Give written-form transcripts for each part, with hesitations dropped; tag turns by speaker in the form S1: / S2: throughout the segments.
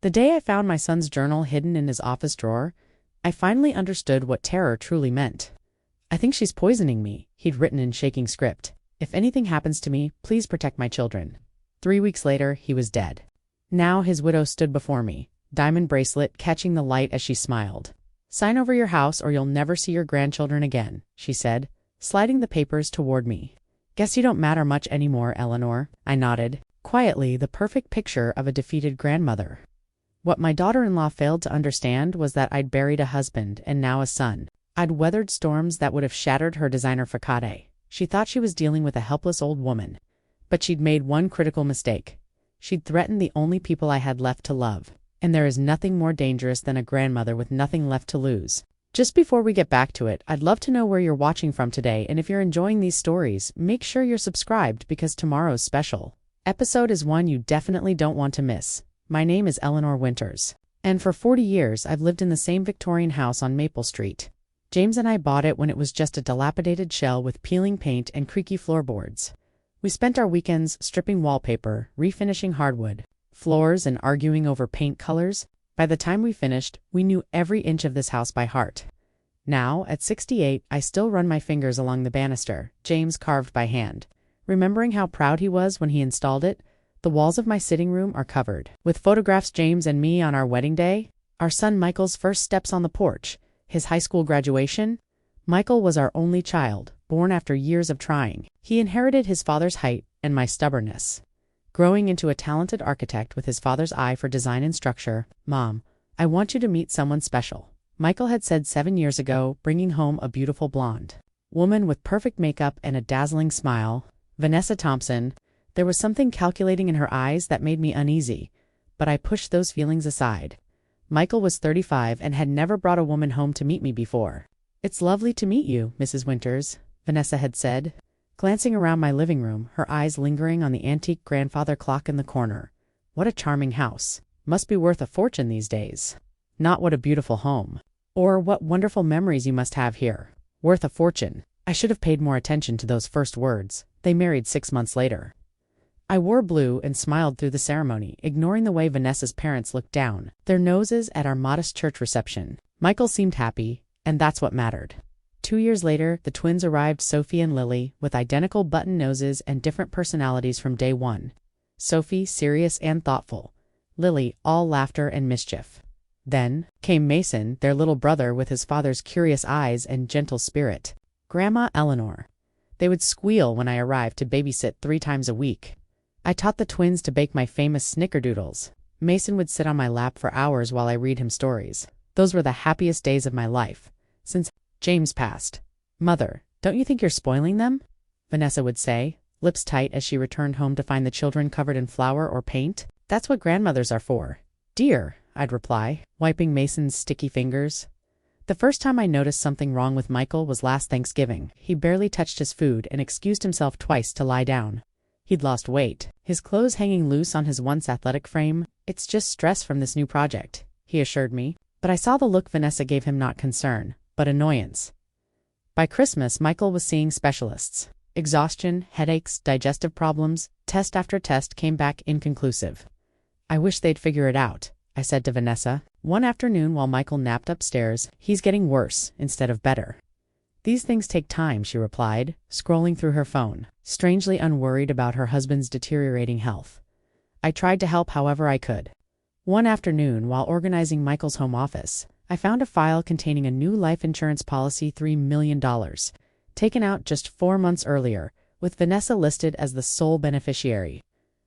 S1: The day I found my son's journal hidden in his office drawer, I finally understood what terror truly meant. "I think she's poisoning me," he'd written in shaking script. "If anything happens to me, please protect my children." 3 weeks later, he was dead. Now his widow stood before me, diamond bracelet catching the light as she smiled. "Sign over your house or you'll never see your grandchildren again," she said, sliding the papers toward me. "Guess you don't matter much anymore, Eleanor," I nodded, quietly the perfect picture of a defeated grandmother. What my daughter-in-law failed to understand was that I'd buried a husband and now a son. I'd weathered storms that would have shattered her designer façade. She thought she was dealing with a helpless old woman. But she'd made one critical mistake. She'd threatened the only people I had left to love. And there is nothing more dangerous than a grandmother with nothing left to lose. Just before we get back to it, I'd love to know where you're watching from today, and if you're enjoying these stories, make sure you're subscribed because tomorrow's special episode is one you definitely don't want to miss. My name is Eleanor Winters, and for 40 years I've lived in the same Victorian house on Maple Street. James and I bought it when it was just a dilapidated shell with peeling paint and creaky floorboards. We spent our weekends stripping wallpaper, refinishing hardwood floors, and arguing over paint colors. By the time we finished, we knew every inch of this house by heart. Now, at 68, I still run my fingers along the banister, James carved by hand. Remembering how proud he was when he installed it, the walls of my sitting room are covered with photographs James and me on our wedding day, our son Michael's first steps on the porch, his high school graduation. Michael was our only child, born after years of trying. He inherited his father's height and my stubbornness. Growing into a talented architect with his father's eye for design and structure, "Mom, I want you to meet someone special," Michael had said 7 years ago, bringing home a beautiful blonde woman with perfect makeup and a dazzling smile, Vanessa Thompson. There was something calculating in her eyes that made me uneasy, but I pushed those feelings aside. Michael was 35 and had never brought a woman home to meet me before. "It's lovely to meet you, Mrs. Winters," Vanessa had said, glancing around my living room, her eyes lingering on the antique grandfather clock in the corner. "What a charming house. Must be worth a fortune these days. Not what a beautiful home. Or what wonderful memories you must have here. Worth a fortune." I should have paid more attention to those first words. They married 6 months later. I wore blue and smiled through the ceremony, ignoring the way Vanessa's parents looked down their noses at our modest church reception. Michael seemed happy, and that's what mattered. 2 years later, the twins arrived, Sophie and Lily, with identical button noses and different personalities from day one. Sophie, serious and thoughtful. Lily, all laughter and mischief. Then came Mason, their little brother with his father's curious eyes and gentle spirit. Grandma Eleanor. They would squeal when I arrived to babysit 3 times a week. I taught the twins to bake my famous snickerdoodles. Mason would sit on my lap for hours while I read him stories. Those were the happiest days of my life, since James passed. "Mother, don't you think you're spoiling them?" Vanessa would say, lips tight as she returned home to find the children covered in flour or paint. "That's what grandmothers are for, dear," I'd reply, wiping Mason's sticky fingers. The first time I noticed something wrong with Michael was last Thanksgiving. He barely touched his food and excused himself twice to lie down. He'd lost weight, his clothes hanging loose on his once athletic frame. "It's just stress from this new project," he assured me. But I saw the look Vanessa gave him, not concern, but annoyance. By Christmas, Michael was seeing specialists. Exhaustion, headaches, digestive problems, test after test came back inconclusive. "I wish they'd figure it out," I said to Vanessa. One afternoon while Michael napped upstairs, "He's getting worse instead of better." "These things take time," she replied, scrolling through her phone, strangely unworried about her husband's deteriorating health. I tried to help however I could. One afternoon, while organizing Michael's home office, I found a file containing a new life insurance policy, $3 million, taken out just 4 months earlier, with Vanessa listed as the sole beneficiary.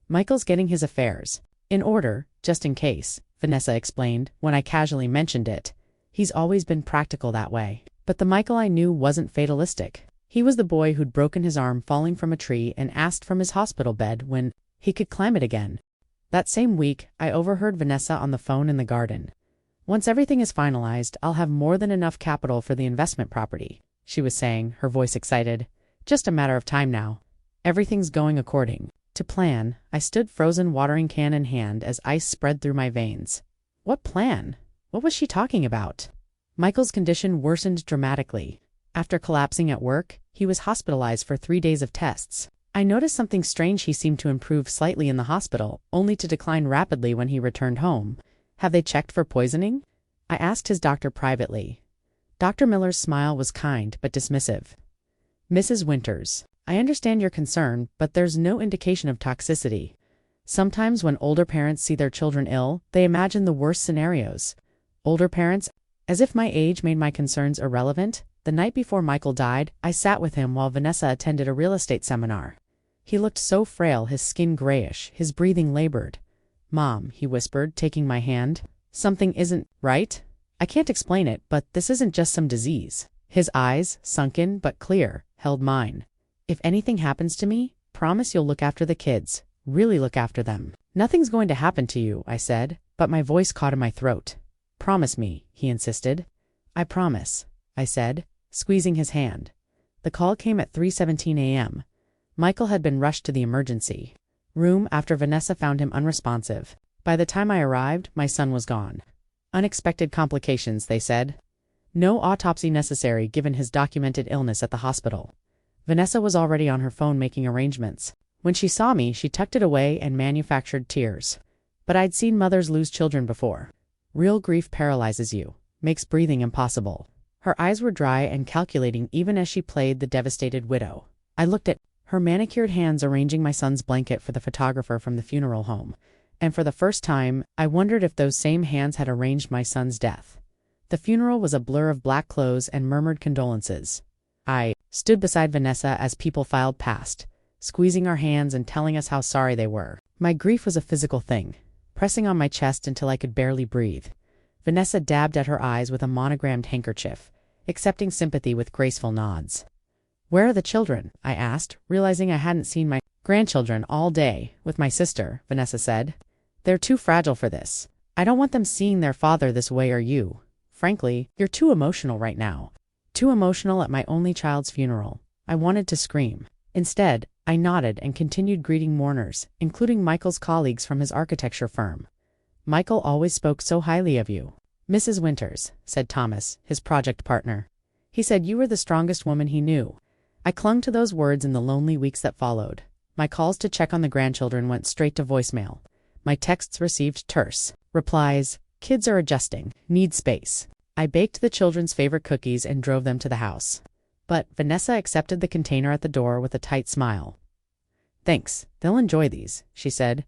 S1: "Michael's getting his affairs in order, just in case," Vanessa explained when I casually mentioned it. "He's always been practical that way." But the Michael I knew wasn't fatalistic. He was the boy who'd broken his arm falling from a tree and asked from his hospital bed when he could climb it again. That same week, I overheard Vanessa on the phone in the garden. "Once everything is finalized, I'll have more than enough capital for the investment property," she was saying, her voice excited. "Just a matter of time now. Everything's going according to plan." I stood frozen, watering can in hand, as ice spread through my veins. What plan? What was she talking about? Michael's condition worsened dramatically. After collapsing at work, he was hospitalized for 3 days of tests. I noticed something strange. He seemed to improve slightly in the hospital, only to decline rapidly when he returned home. Have they checked for poisoning? I asked his doctor privately. Dr. Miller's smile was kind but dismissive. Mrs. Winters, I understand your concern, but there's no indication of toxicity. Sometimes when older parents see their children ill, they imagine the worst scenarios. Older parents, as if my age made my concerns irrelevant. The night before Michael died, I sat with him while Vanessa attended a real estate seminar. He looked so frail, his skin grayish, his breathing labored. Mom, he whispered, taking my hand. Something isn't right? I can't explain it, but this isn't just some disease. His eyes, sunken but clear, held mine. If anything happens to me, promise you'll look after the kids. Really look after them. Nothing's going to happen to you, I said, but my voice caught in my throat. Promise me, he insisted. I promise, I said, squeezing his hand. The call came at 3:17 a.m. Michael had been rushed to the emergency room after Vanessa found him unresponsive. By the time I arrived, my son was gone. Unexpected complications, they said. No autopsy necessary given his documented illness at the hospital. Vanessa was already on her phone making arrangements. When she saw me, she tucked it away and manufactured tears. But I'd seen mothers lose children before. Real grief paralyzes you, makes breathing impossible. Her eyes were dry and calculating even as she played the devastated widow. I looked at her manicured hands arranging my son's blanket for the photographer from the funeral home, and for the first time, I wondered if those same hands had arranged my son's death. The funeral was a blur of black clothes and murmured condolences. I stood beside Vanessa as people filed past, squeezing our hands and telling us how sorry they were. My grief was a physical thing, pressing on my chest until I could barely breathe. Vanessa dabbed at her eyes with a monogrammed handkerchief, accepting sympathy with graceful nods. Where are the children? I asked, realizing I hadn't seen my grandchildren all day. With my sister, Vanessa said. They're too fragile for this. I don't want them seeing their father this way or you. Frankly, you're too emotional right now. Too emotional at my only child's funeral. I wanted to scream. Instead, I nodded and continued greeting mourners, including Michael's colleagues from his architecture firm. Michael always spoke so highly of you. Mrs. Winters, said Thomas, his project partner. He said you were the strongest woman he knew. I clung to those words in the lonely weeks that followed. My calls to check on the grandchildren went straight to voicemail. My texts received terse replies. Kids are adjusting, need space. I baked the children's favorite cookies and drove them to the house. But Vanessa accepted the container at the door with a tight smile. Thanks, they'll enjoy these, she said,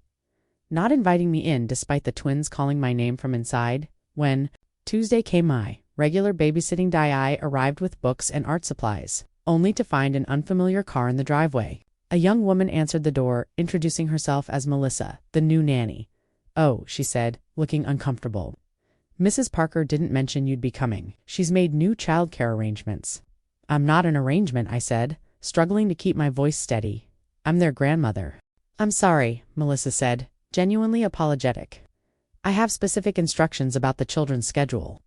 S1: not inviting me in despite the twins calling my name from inside. When Tuesday came, my regular babysitting day arrived with books and art supplies, only to find an unfamiliar car in the driveway. A young woman answered the door, introducing herself as Melissa, the new nanny. Oh, she said, looking uncomfortable. Mrs. Parker didn't mention you'd be coming. She's made new childcare arrangements. I'm not an arrangement, I said, struggling to keep my voice steady. I'm their grandmother. I'm sorry, Melissa said, genuinely apologetic. I have specific instructions about the children's schedule.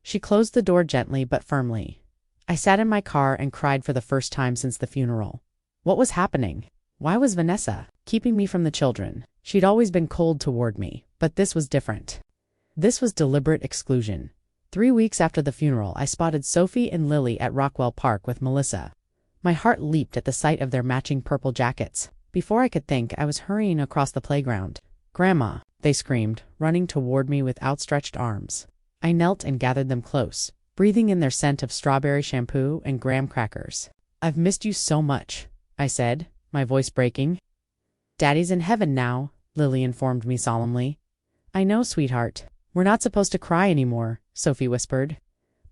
S1: She closed the door gently but firmly. I sat in my car and cried for the first time since the funeral. What was happening? Why was Vanessa keeping me from the children? She'd always been cold toward me, but this was different. This was deliberate exclusion. 3 weeks after the funeral, I spotted Sophie and Lily at Rockwell Park with Melissa. My heart leaped at the sight of their matching purple jackets. Before I could think, I was hurrying across the playground. Grandma, they screamed, running toward me with outstretched arms. I knelt and gathered them close, breathing in their scent of strawberry shampoo and graham crackers. I've missed you so much, I said, my voice breaking. Daddy's in heaven now, Lily informed me solemnly. I know, sweetheart. We're not supposed to cry anymore, Sophie whispered.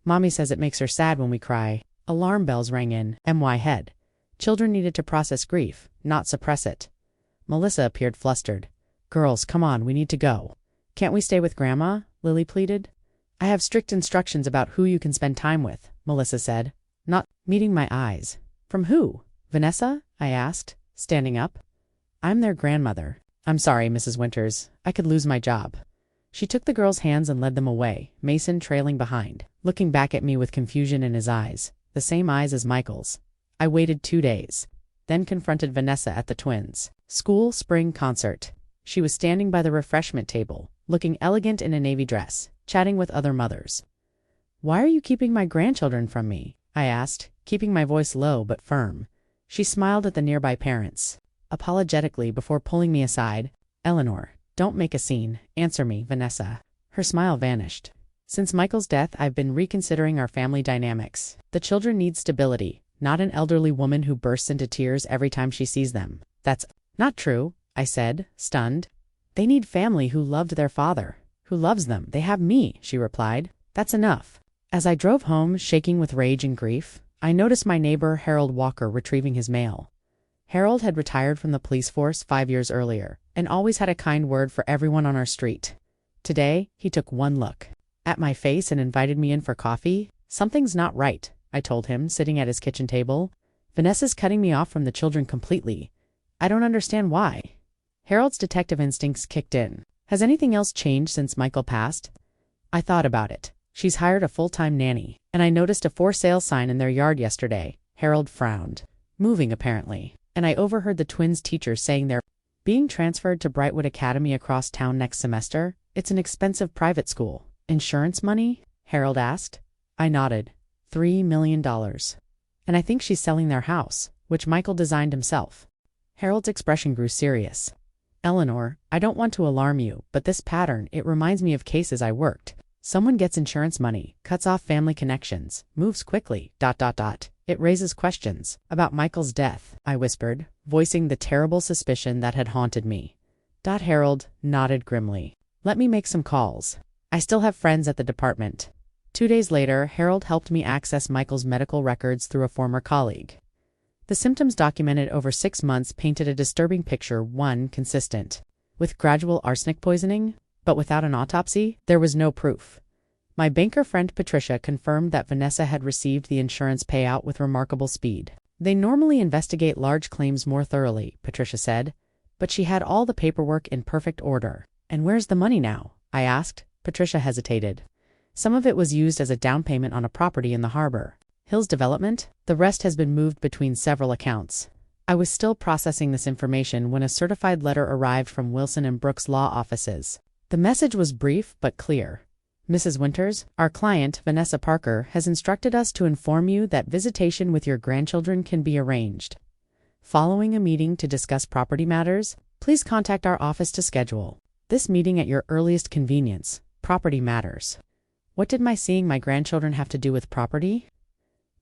S1: Mommy says it makes her sad when we cry. Alarm bells rang in my head. Children needed to process grief, not suppress it. Melissa appeared flustered. Girls, come on, we need to go. Can't we stay with Grandma? Lily pleaded. I have strict instructions about who you can spend time with, Melissa said, not meeting my eyes. From who? Vanessa? I asked, standing up. I'm their grandmother. I'm sorry, Mrs. Winters. I could lose my job. She took the girls' hands and led them away, Mason trailing behind, looking back at me with confusion in his eyes, the same eyes as Michael's. I waited 2 days, then confronted Vanessa at the twins' school spring concert. She was standing by the refreshment table, looking elegant in a navy dress, chatting with other mothers. Why are you keeping my grandchildren from me? I asked, keeping my voice low but firm. She smiled at the nearby parents, apologetically before pulling me aside. Eleanor, don't make a scene. Answer me, Vanessa. Her smile vanished. Since Michael's death, I've been reconsidering our family dynamics. The children need stability, not an elderly woman who bursts into tears every time she sees them. That's not true, I said, stunned. They need family who loved their father, who loves them. They have me, she replied. That's enough. As I drove home, shaking with rage and grief, I noticed my neighbor Harold Walker retrieving his mail. Harold had retired from the police force 5 years earlier, and always had a kind word for everyone on our street. Today, he took one look at my face and invited me in for coffee. Something's not right, I told him, sitting at his kitchen table. Vanessa's cutting me off from the children completely. I don't understand why. Harold's detective instincts kicked in. Has anything else changed since Michael passed? I thought about it. She's hired a full-time nanny, and I noticed a for sale sign in their yard yesterday. Harold frowned. Moving, apparently. And I overheard the twins' teachers saying they're being transferred to Brightwood Academy across town next semester. It's an expensive private school. Insurance money? Harold asked. I nodded. $3 million. And I think she's selling their house, which Michael designed himself. Harold's expression grew serious. Eleanor, I don't want to alarm you, but this pattern, it reminds me of cases I worked. Someone gets insurance money, cuts off family connections, moves quickly, ... It raises questions about Michael's death, I whispered, voicing the terrible suspicion that had haunted me. Harold nodded grimly. Let me make some calls. I still have friends at the department. 2 days later, Harold helped me access Michael's medical records through a former colleague. The symptoms documented over 6 months painted a disturbing picture, one consistent with gradual arsenic poisoning, but without an autopsy, there was no proof. My banker friend Patricia confirmed that Vanessa had received the insurance payout with remarkable speed. They normally investigate large claims more thoroughly, Patricia said, but she had all the paperwork in perfect order. And where's the money now? I asked. Patricia hesitated. Some of it was used as a down payment on a property in the harbor. Hills Development? The rest has been moved between several accounts. I was still processing this information when a certified letter arrived from Wilson and Brooks law offices. The message was brief but clear. Mrs. Winters, our client, Vanessa Parker, has instructed us to inform you that visitation with your grandchildren can be arranged. Following a meeting to discuss property matters, please contact our office to schedule this meeting at your earliest convenience. Property matters. What did my seeing my grandchildren have to do with property?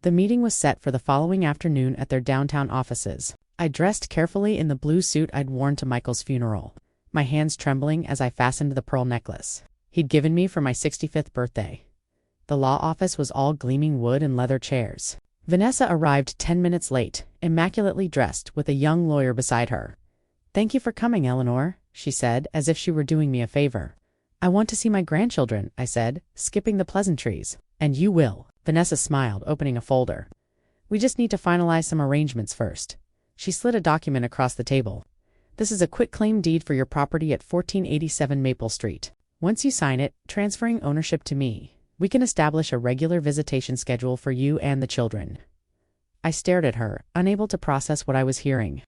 S1: The meeting was set for the following afternoon at their downtown offices. I dressed carefully in the blue suit I'd worn to Michael's funeral, my hands trembling as I fastened the pearl necklace he'd given me for my 65th birthday. The law office was all gleaming wood and leather chairs. Vanessa arrived 10 minutes late, immaculately dressed, with a young lawyer beside her. Thank you for coming, Eleanor, she said, as if she were doing me a favor. I want to see my grandchildren, I said, skipping the pleasantries. And you will. Vanessa smiled, opening a folder. We just need to finalize some arrangements first. She slid a document across the table. This is a quitclaim deed for your property at 1487 Maple Street. Once you sign it, transferring ownership to me, we can establish a regular visitation schedule for you and the children. I stared at her, unable to process what I was hearing.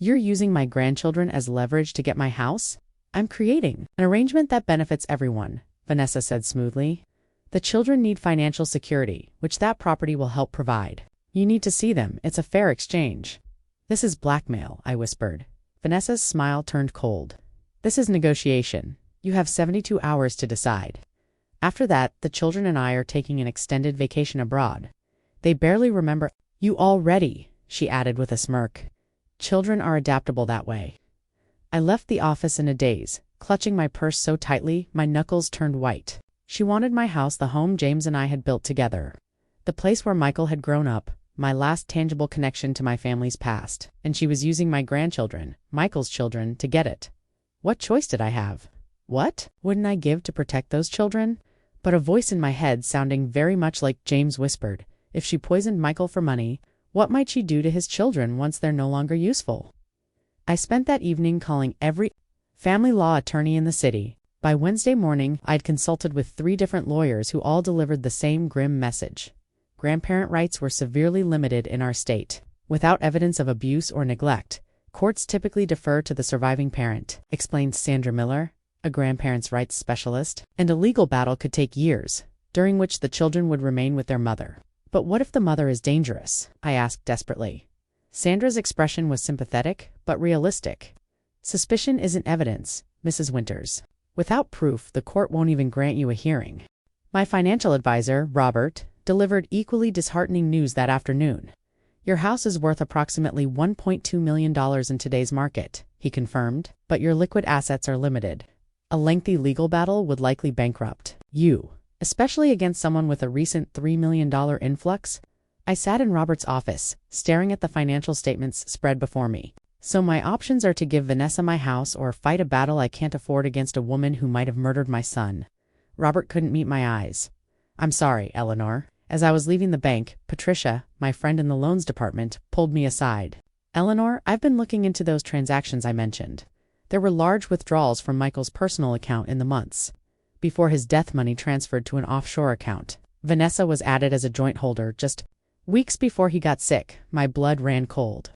S1: You're using my grandchildren as leverage to get my house? I'm creating an arrangement that benefits everyone, Vanessa said smoothly. The children need financial security, which that property will help provide. You need to see them. It's a fair exchange. This is blackmail, I whispered. Vanessa's smile turned cold. This is negotiation. You have 72 hours to decide. After that, the children and I are taking an extended vacation abroad. They barely remember you already, she added with a smirk. Children are adaptable that way. I left the office in a daze, clutching my purse so tightly my knuckles turned white. She wanted my house, the home James and I had built together. The place where Michael had grown up, my last tangible connection to my family's past, and she was using my grandchildren, Michael's children, to get it. What choice did I have? What wouldn't I give to protect those children? But a voice in my head, sounding very much like James, whispered, if she poisoned Michael for money, what might she do to his children once they're no longer useful? I spent that evening calling every family law attorney in the city. By Wednesday morning, I'd consulted with 3 different lawyers who all delivered the same grim message. Grandparent rights were severely limited in our state. Without evidence of abuse or neglect, courts typically defer to the surviving parent, explained Sandra Miller, a grandparents' rights specialist, and a legal battle could take years, during which the children would remain with their mother. But what if the mother is dangerous? I asked desperately. Sandra's expression was sympathetic, but realistic. Suspicion isn't evidence, Mrs. Winters. Without proof, the court won't even grant you a hearing. My financial advisor, Robert, delivered equally disheartening news that afternoon. Your house is worth approximately $1.2 million in today's market, he confirmed, but your liquid assets are limited. A lengthy legal battle would likely bankrupt you, especially against someone with a recent $3 million influx. I sat in Robert's office, staring at the financial statements spread before me. So my options are to give Vanessa my house or fight a battle I can't afford against a woman who might have murdered my son. Robert couldn't meet my eyes. I'm sorry, Eleanor. As I was leaving the bank, Patricia, my friend in the loans department, pulled me aside. Eleanor, I've been looking into those transactions I mentioned. There were large withdrawals from Michael's personal account in the months before his death money transferred to an offshore account. Vanessa was added as a joint holder just weeks before he got sick. My blood ran cold.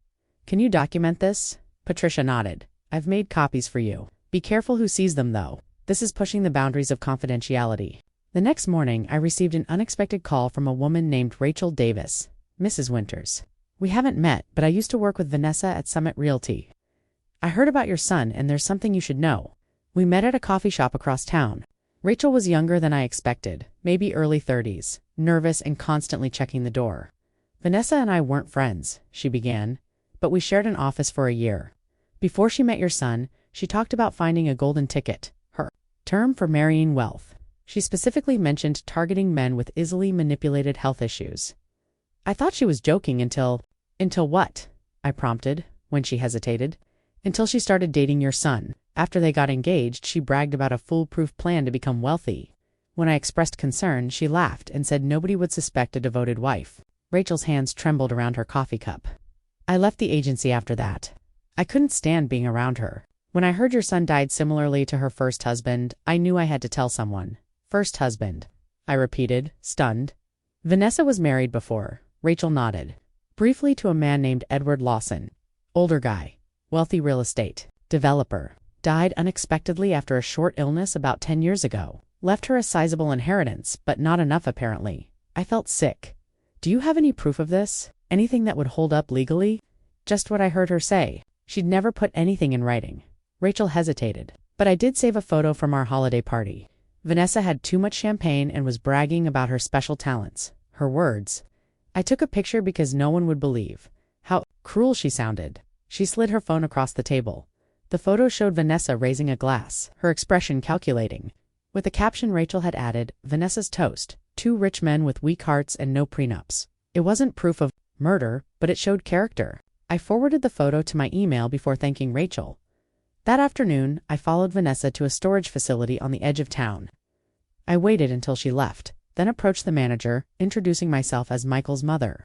S1: Can you document this? Patricia nodded. I've made copies for you. Be careful who sees them, though. This is pushing the boundaries of confidentiality. The next morning, I received an unexpected call from a woman named Rachel Davis, Mrs. Winters. We haven't met, but I used to work with Vanessa at Summit Realty. I heard about your son, and there's something you should know. We met at a coffee shop across town. Rachel was younger than I expected, maybe early 30s, nervous and constantly checking the door. Vanessa and I weren't friends, she began, but we shared an office for a year. Before she met your son, she talked about finding a golden ticket, her term for marrying wealth. She specifically mentioned targeting men with easily manipulated health issues. I thought she was joking until what? I prompted, when she hesitated. Until she started dating your son. After they got engaged, she bragged about a foolproof plan to become wealthy. When I expressed concern, she laughed and said nobody would suspect a devoted wife. Rachel's hands trembled around her coffee cup. I left the agency after that. I couldn't stand being around her. When I heard your son died similarly to her first husband, I knew I had to tell someone. First husband, I repeated, stunned. Vanessa was married before. Rachel nodded. Briefly to a man named Edward Lawson. Older guy. Wealthy real estate developer. Died unexpectedly after a short illness about 10 years ago. Left her a sizable inheritance, but not enough apparently. I felt sick. Do you have any proof of this? Anything that would hold up legally? Just what I heard her say. She'd never put anything in writing. Rachel hesitated. But I did save a photo from our holiday party. Vanessa had too much champagne and was bragging about her special talents. Her words. I took a picture because no one would believe how cruel she sounded. She slid her phone across the table. The photo showed Vanessa raising a glass, her expression calculating. With the caption Rachel had added, Vanessa's toast, 2 rich men with weak hearts and no prenups. It wasn't proof of murder, but it showed character. I forwarded the photo to my email before thanking Rachel. That afternoon, I followed Vanessa to a storage facility on the edge of town. I waited until she left, then approached the manager, introducing myself as Michael's mother.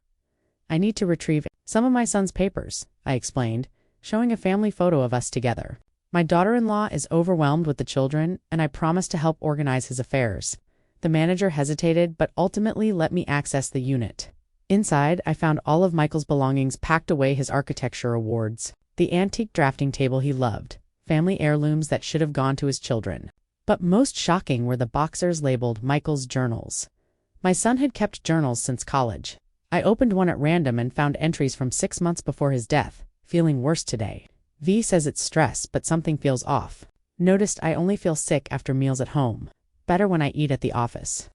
S1: I need to retrieve some of my son's papers, I explained, showing a family photo of us together. My daughter-in-law is overwhelmed with the children, and I promised to help organize his affairs. The manager hesitated, but ultimately let me access the unit. Inside, I found all of Michael's belongings packed away, his architecture awards, the antique drafting table he loved, family heirlooms that should have gone to his children. But most shocking were the boxers labeled Michael's journals. My son had kept journals since college. I opened one at random and found entries from 6 months before his death. Feeling worse today. V says it's stress, but something feels off. Noticed I only feel sick after meals at home. Better when I eat at the office.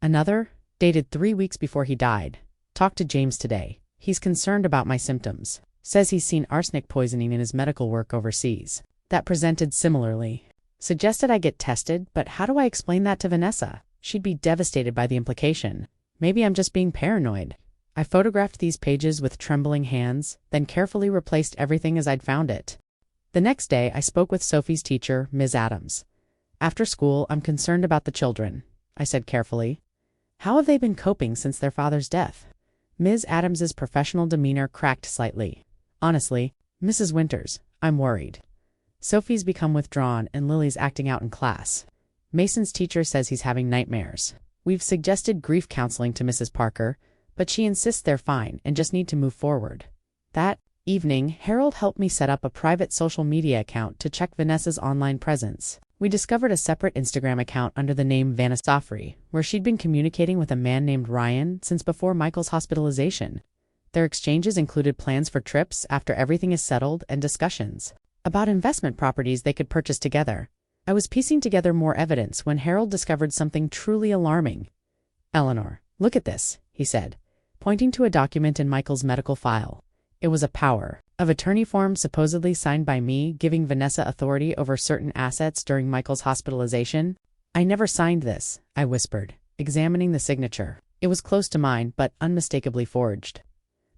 S1: Another, dated 3 weeks before he died. Talked to James today. He's concerned about my symptoms. Says he's seen arsenic poisoning in his medical work overseas. That presented similarly. Suggested I get tested, but how do I explain that to Vanessa? She'd be devastated by the implication. Maybe I'm just being paranoid. I photographed these pages with trembling hands, then carefully replaced everything as I'd found it. The next day, I spoke with Sophie's teacher, Ms. Adams. After school, I'm concerned about the children, I said carefully. How have they been coping since their father's death? Ms. Adams's professional demeanor cracked slightly. Honestly, Mrs. Winters, I'm worried. Sophie's become withdrawn and Lily's acting out in class. Mason's teacher says he's having nightmares. We've suggested grief counseling to Mrs. Parker, but she insists they're fine and just need to move forward. That evening, Harold helped me set up a private social media account to check Vanessa's online presence. We discovered a separate Instagram account under the name Vanessa Soffrey, where she'd been communicating with a man named Ryan since before Michael's hospitalization. Their exchanges included plans for trips after everything is settled and discussions about investment properties they could purchase together. I was piecing together more evidence when Harold discovered something truly alarming. "Eleanor, look at this," he said, pointing to a document in Michael's medical file. It was a power of attorney form supposedly signed by me, giving Vanessa authority over certain assets during Michael's hospitalization. "I never signed this," I whispered, examining the signature. It was close to mine, but unmistakably forged.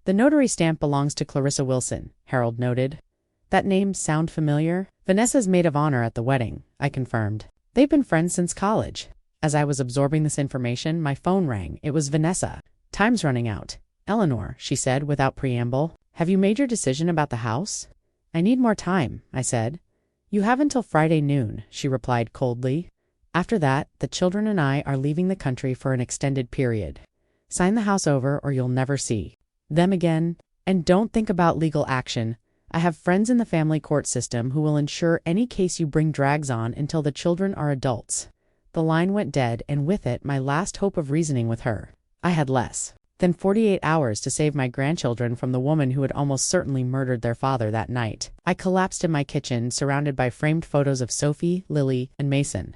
S1: "The notary stamp belongs to Clarissa Wilson," Harold noted. "That name sound familiar?" "Vanessa's maid of honor at the wedding," I confirmed. "They've been friends since college." As I was absorbing this information, my phone rang. It was Vanessa. "Time's running out. Eleanor," she said without preamble, "have you made your decision about the house?" "I need more time," I said. "You have until Friday noon," she replied coldly. "After that, the children and I are leaving the country for an extended period. Sign the house over or you'll never see them again. And don't think about legal action. I have friends in the family court system who will ensure any case you bring drags on until the children are adults." The line went dead, and with it my last hope of reasoning with her. I had less than 48 hours to save my grandchildren from the woman who had almost certainly murdered their father that night. I collapsed in my kitchen, surrounded by framed photos of Sophie, Lily, and Mason.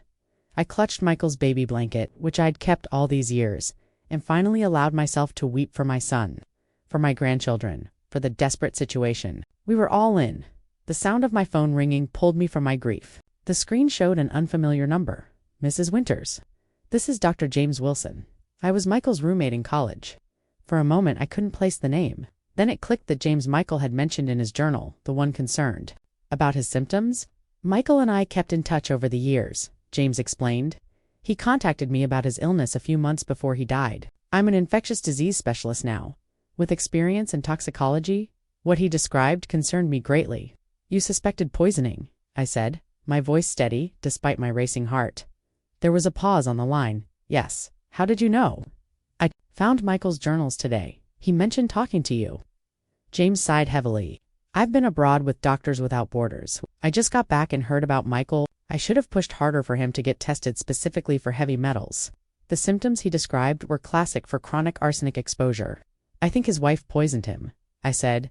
S1: I clutched Michael's baby blanket, which I'd kept all these years, and finally allowed myself to weep for my son, for my grandchildren, for the desperate situation. We were all in. The sound of my phone ringing pulled me from my grief. The screen showed an unfamiliar number. "Mrs. Winters. This is Dr. James Wilson. I was Michael's roommate in college." For a moment I couldn't place the name. Then it clicked that James Michael had mentioned in his journal, the one concerned. About his symptoms? "Michael and I kept in touch over the years," James explained. "He contacted me about his illness a few months before he died. I'm an infectious disease specialist now, with experience in toxicology." What he described concerned me greatly. "You suspected poisoning," I said, my voice steady despite my racing heart. There was a pause on the line. "Yes. How did you know?" "I found Michael's journals today. He mentioned talking to you." James sighed heavily. "I've been abroad with Doctors Without Borders. I just got back and heard about Michael. I should have pushed harder for him to get tested specifically for heavy metals. The symptoms he described were classic for chronic arsenic exposure. I think his wife poisoned him," I said,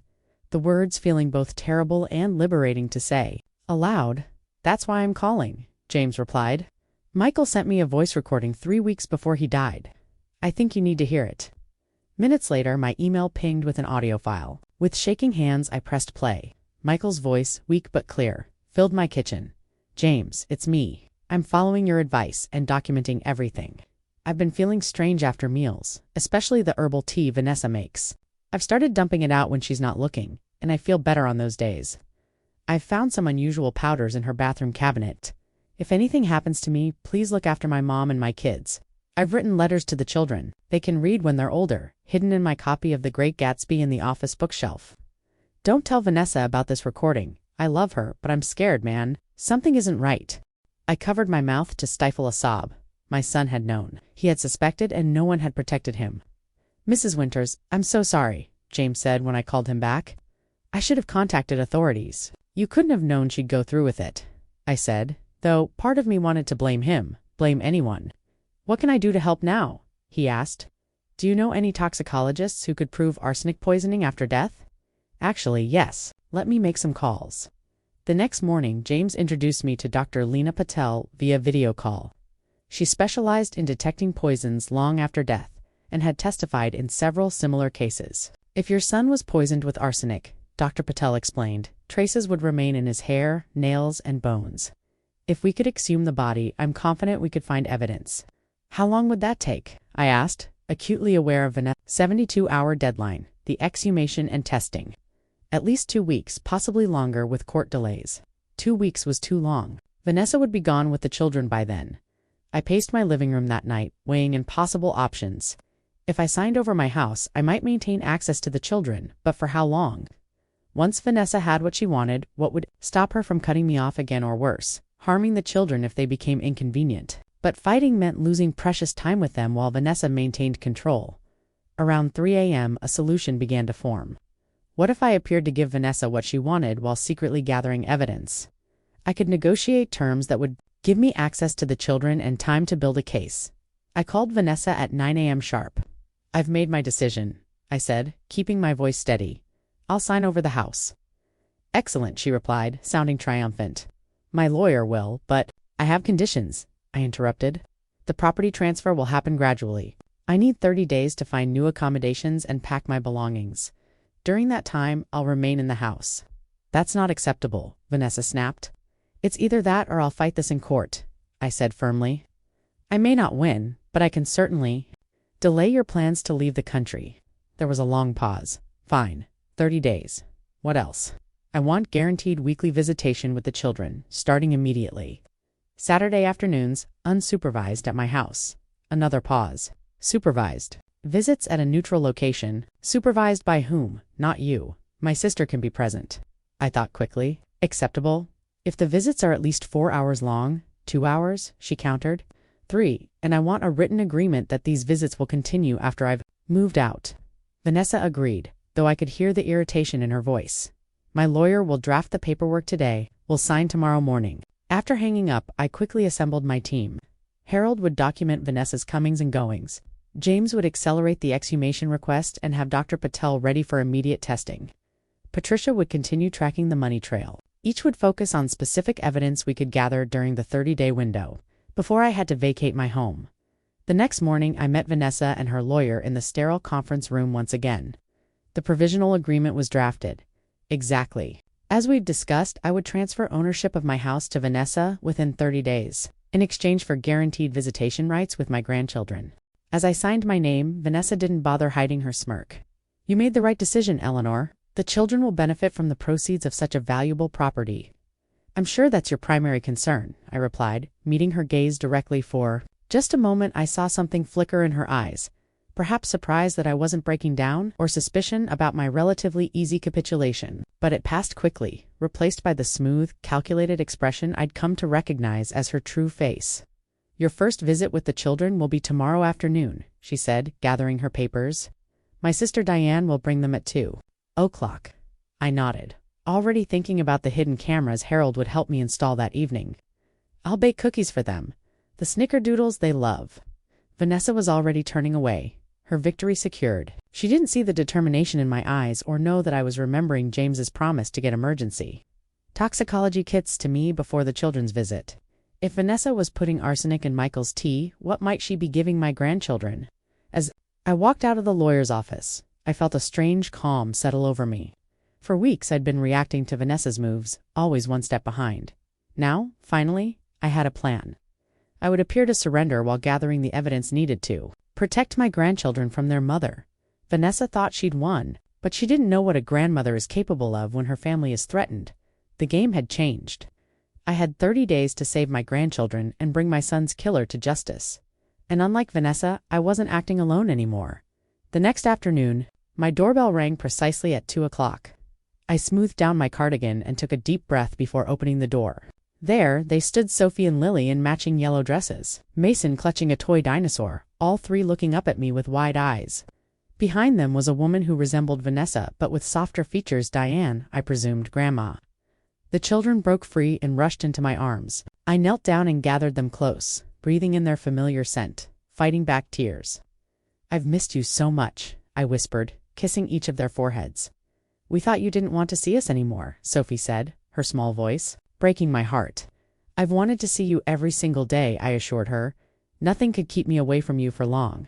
S1: the words feeling both terrible and liberating to say aloud. "That's why I'm calling," James replied. "Michael sent me a voice recording 3 weeks before he died. I think you need to hear it." Minutes later, my email pinged with an audio file. With shaking hands, I pressed play. Michael's voice, weak but clear, filled my kitchen. "James, it's me. I'm following your advice and documenting everything. I've been feeling strange after meals, especially the herbal tea Vanessa makes. I've started dumping it out when she's not looking, and I feel better on those days. I've found some unusual powders in her bathroom cabinet. If anything happens to me, please look after my mom and my kids. I've written letters to the children. They can read when they're older, hidden in my copy of The Great Gatsby in the office bookshelf. Don't tell Vanessa about this recording. I love her, but I'm scared, man. Something isn't right." I covered my mouth to stifle a sob. My son had known. He had suspected, and no one had protected him. "Mrs. Winters, I'm so sorry," James said when I called him back. "I should have contacted authorities." "You couldn't have known she'd go through with it," I said, though part of me wanted to blame him, blame anyone. "What can I do to help now?" he asked. "Do you know any toxicologists who could prove arsenic poisoning after death?" "Actually, yes. Let me make some calls." The next morning, James introduced me to Dr. Lena Patel via video call. She specialized in detecting poisons long after death and had testified in several similar cases. "If your son was poisoned with arsenic," Dr. Patel explained, "traces would remain in his hair, nails, and bones. If we could exhume the body, I'm confident we could find evidence." "How long would that take?" I asked, acutely aware of Vanessa's 72-hour deadline, the exhumation and testing. "At least 2 weeks, possibly longer with court delays." 2 weeks was too long. Vanessa would be gone with the children by then. I paced my living room that night, weighing impossible options. If I signed over my house, I might maintain access to the children, but for how long? Once Vanessa had what she wanted, what would stop her from cutting me off again, or worse, harming the children if they became inconvenient? But fighting meant losing precious time with them while Vanessa maintained control. Around 3 a.m., a solution began to form. What if I appeared to give Vanessa what she wanted while secretly gathering evidence? I could negotiate terms that would give me access to the children and time to build a case. I called Vanessa at 9 a.m. sharp. "I've made my decision," I said, keeping my voice steady. "I'll sign over the house." "Excellent," she replied, sounding triumphant. "My lawyer will, but I have conditions, I interrupted. The property transfer will happen gradually. I need 30 days to find new accommodations and pack my belongings. During that time, I'll remain in the house. That's not acceptable, Vanessa snapped. It's either that or I'll fight this in court, I said firmly. I may not win, but I can certainly delay your plans to leave the country. There was a long pause. Fine, 30 days. What else? I want guaranteed weekly visitation with the children, starting immediately. Saturday afternoons, unsupervised at my house. Another pause. Supervised. Visits at a neutral location. Supervised by whom? Not you. My sister can be present. I thought quickly. Acceptable. If the visits are at least 4 hours long, 2 hours, she countered. 3, and I want a written agreement that these visits will continue after I've moved out. Vanessa agreed, though I could hear the irritation in her voice. My lawyer will draft the paperwork today. We'll sign tomorrow morning. After hanging up, I quickly assembled my team. Harold would document Vanessa's comings and goings. James would accelerate the exhumation request and have Dr. Patel ready for immediate testing. Patricia would continue tracking the money trail. Each would focus on specific evidence we could gather during the 30-day window, before I had to vacate my home. The next morning, I met Vanessa and her lawyer in the sterile conference room once again. The provisional agreement was drafted. Exactly. As we'd discussed, I would transfer ownership of my house to Vanessa within 30 days, in exchange for guaranteed visitation rights with my grandchildren. As I signed my name, Vanessa didn't bother hiding her smirk. You made the right decision, Eleanor. The children will benefit from the proceeds of such a valuable property. I'm sure that's your primary concern, I replied, meeting her gaze directly for just a moment. I saw something flicker in her eyes, perhaps surprise that I wasn't breaking down, or suspicion about my relatively easy capitulation, but it passed quickly, replaced by the smooth, calculated expression I'd come to recognize as her true face. Your first visit with the children will be tomorrow afternoon, she said, gathering her papers. My sister Diane will bring them at 2:00. I nodded, already thinking about the hidden cameras Harold would help me install that evening. I'll bake cookies for them, the snickerdoodles they love. Vanessa was already turning away, her victory secured. She didn't see the determination in my eyes or know that I was remembering James's promise to get emergency toxicology kits to me before the children's visit. If Vanessa was putting arsenic in Michael's tea, what might she be giving my grandchildren? As I walked out of the lawyer's office, I felt a strange calm settle over me. For weeks I'd been reacting to Vanessa's moves, always one step behind. Now, finally, I had a plan. I would appear to surrender while gathering the evidence needed to protect my grandchildren from their mother. Vanessa thought she'd won, but she didn't know what a grandmother is capable of when her family is threatened. The game had changed. I had 30 days to save my grandchildren and bring my son's killer to justice. And unlike Vanessa, I wasn't acting alone anymore. The next afternoon, my doorbell rang precisely at 2:00. I smoothed down my cardigan and took a deep breath before opening the door. There, they stood Sophie and Lily in matching yellow dresses, Mason clutching a toy dinosaur, all three looking up at me with wide eyes. Behind them was a woman who resembled Vanessa but with softer features. Diane, I presumed Grandma. The children broke free and rushed into my arms. I knelt down and gathered them close, breathing in their familiar scent, fighting back tears. I've missed you so much, I whispered, kissing each of their foreheads. We thought you didn't want to see us anymore, Sophie said, her small voice breaking my heart. I've wanted to see you every single day, I assured her. Nothing could keep me away from you for long.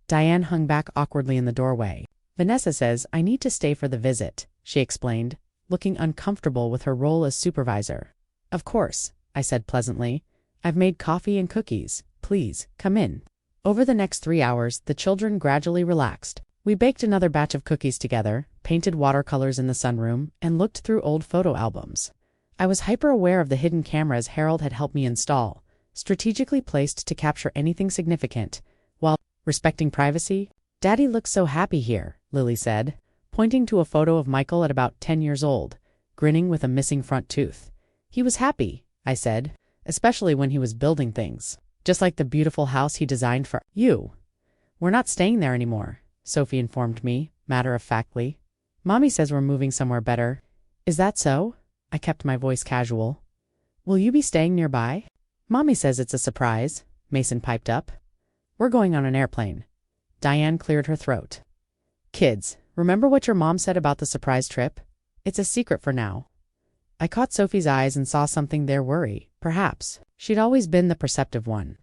S1: Diane hung back awkwardly in the doorway. Vanessa says I need to stay for the visit, she explained, looking uncomfortable with her role as supervisor. Of course, I said pleasantly. I've made coffee and cookies. Please, come in. Over the next 3 hours, the children gradually relaxed. We baked another batch of cookies together, painted watercolors in the sunroom, and looked through old photo albums. I was hyper-aware of the hidden cameras Harold had helped me install, strategically placed to capture anything significant, while respecting privacy. Daddy looks so happy here, Lily said, pointing to a photo of Michael at about 10 years old, grinning with a missing front tooth. He was happy, I said, especially when he was building things, just like the beautiful house he designed for you. We're not staying there anymore, Sophie informed me, matter-of-factly. Mommy says we're moving somewhere better. Is that so? I kept my voice casual. Will you be staying nearby? Mommy says it's a surprise, Mason piped up. We're going on an airplane. Diane cleared her throat. Kids, remember what your mom said about the surprise trip? It's a secret for now. I caught Sophie's eyes and saw something there worry, perhaps. She'd always been the perceptive one.